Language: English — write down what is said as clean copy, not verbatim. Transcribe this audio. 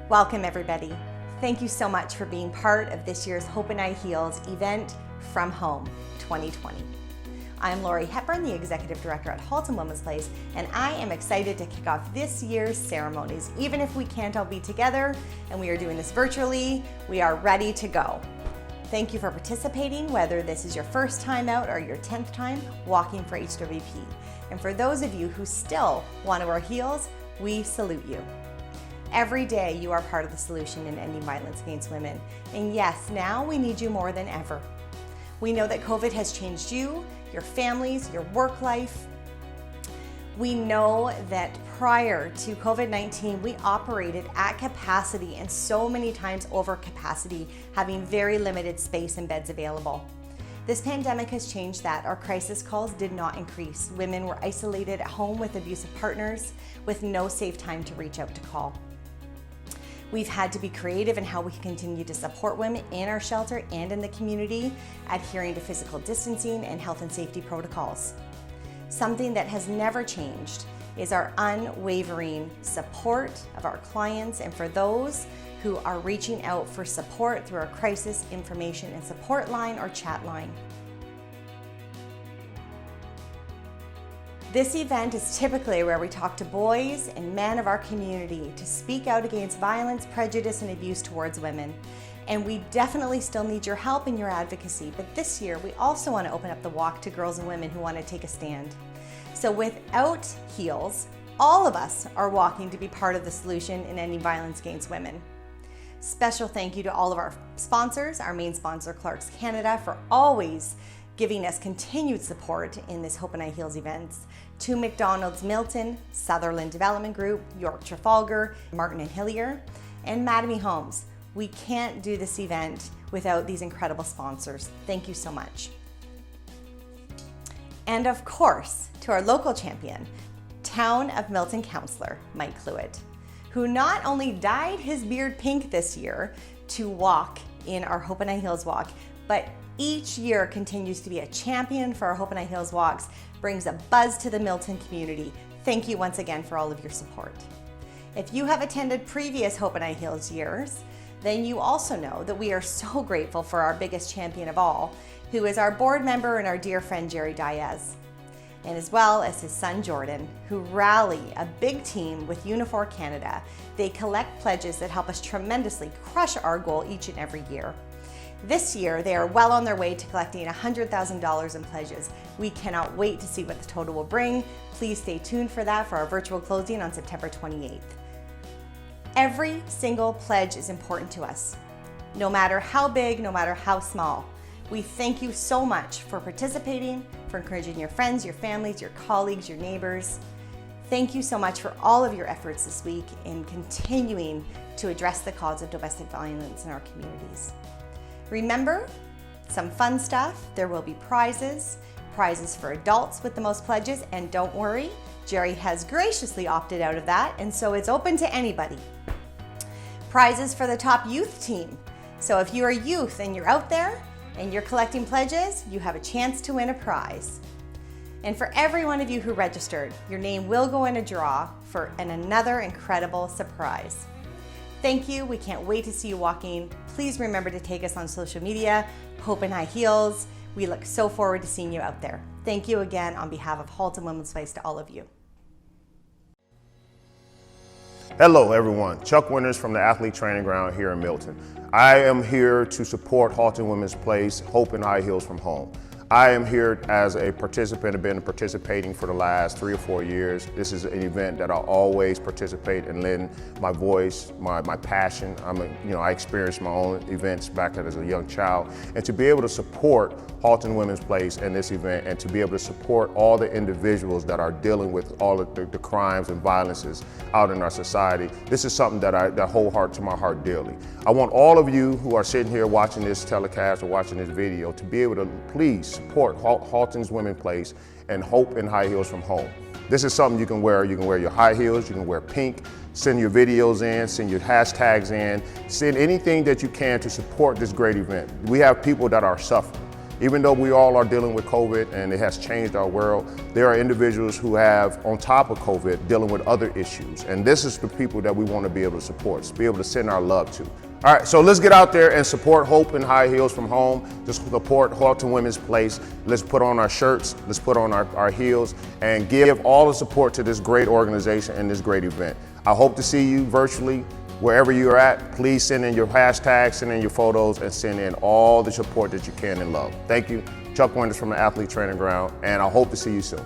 Welcome everybody. Thank you so much for being part of this year's Hope in High Heels event from home 2020. I'm Laurie Hepburn, the Executive Director at Halton Women's Place, and I am excited to kick off this year's ceremonies. Even if we can't all be together and we are doing this virtually, we are ready to go. Thank you for participating, whether this is your first time out or your 10th time walking for HWP. And for those of you who still want to wear heels, we salute you. Every day you are part of the solution in ending violence against women. And yes, now we need you more than ever. We know that COVID has changed you, your families, your work life. We know that prior to COVID-19, we operated at capacity and so many times over capacity, having very limited space and beds available. This pandemic has changed that. Our crisis calls did not increase. Women were isolated at home with abusive partners with no safe time to reach out to call. We've had to be creative in how we continue to support women in our shelter and in the community, adhering to physical distancing and health and safety protocols. Something that has never changed is our unwavering support of our clients and for those who are reaching out for support through our crisis information and support line or chat line. This event is typically where we talk to boys and men of our community to speak out against violence, prejudice, and abuse towards women. And we definitely still need your help and your advocacy, but this year we also want to open up the walk to girls and women who want to take a stand. So without heels, all of us are walking to be part of the solution in ending violence against women. Special thank you to all of our sponsors, our main sponsor, Clarks Canada, for always giving us continued support in this Hope in High Heels events, to McDonald's Milton, Sutherland Development Group, York Trafalgar, Martin and Hillier, and Mattamy Homes. We can't do this event without these incredible sponsors. Thank you so much. And of course, to our local champion, Town of Milton Councillor Mike Cluitt, who not only dyed his beard pink this year to walk in our Hope in High Heels walk, but each year continues to be a champion for our Hope in High Heels walks, brings a buzz to the Milton community. Thank you once again for all of your support. If you have attended previous Hope in High Heels years, then you also know that we are so grateful for our biggest champion of all, who is our board member and our dear friend Jerry Diaz, and as well as his son Jordan, who rally a big team with Unifor Canada. They collect pledges that help us tremendously crush our goal each and every year. This year, they are well on their way to collecting $100,000 in pledges. We cannot wait to see what the total will bring. Please stay tuned for that for our virtual closing on September 28th. Every single pledge is important to us, no matter how big, no matter how small. We thank you so much for participating, for encouraging your friends, your families, your colleagues, your neighbors. Thank you so much for all of your efforts this week in continuing to address the cause of domestic violence in our communities. Remember, some fun stuff. There will be prizes for adults with the most pledges, and don't worry, Jerry has graciously opted out of that, and so it's open to anybody. Prizes for the top youth team. So if you're a youth and you're out there and you're collecting pledges, you have a chance to win a prize. And for every one of you who registered, your name will go in a draw for another incredible surprise. Thank you. We can't wait to see you walking. Please remember to take us on social media, Hope in High Heels. We look so forward to seeing you out there. Thank you again on behalf of Halton Women's Place to all of you. Hello everyone, Chuck Winters from the Athlete Training Ground here in Milton. I am here to support Halton Women's Place, Hope in High Heels from home. I am here as a participant, have been participating for the last 3 or 4 years. This is an event that I'll always participate and lend my voice, my passion. I experienced my own events back as a young child. And to be able to support Halton Women's Place and this event, and to be able to support all the individuals that are dealing with all of the crimes and violences out in our society, this is something that hold to my heart dearly. I want all of you who are sitting here watching this telecast or watching this video to be able to please support Halton's Women's Place and Hope in High Heels from home. This is something you can wear. You can wear your high heels, you can wear pink, send your videos in, send your hashtags in, send anything that you can to support this great event. We have people that are suffering. Even though we all are dealing with COVID and it has changed our world, there are individuals who have, on top of COVID, dealing with other issues. And this is the people that we want to be able to support, to be able to send our love to. All right, so let's get out there and support Hope in High Heels from Home. Just support Halton Women's Place. Let's put on our shirts, let's put on our heels, and give all the support to this great organization and this great event. I hope to see you virtually. Wherever you're at, please send in your hashtags, send in your photos, and send in all the support that you can and love. Thank you. Chuck Winters from the Athlete Training Ground, and I hope to see you soon.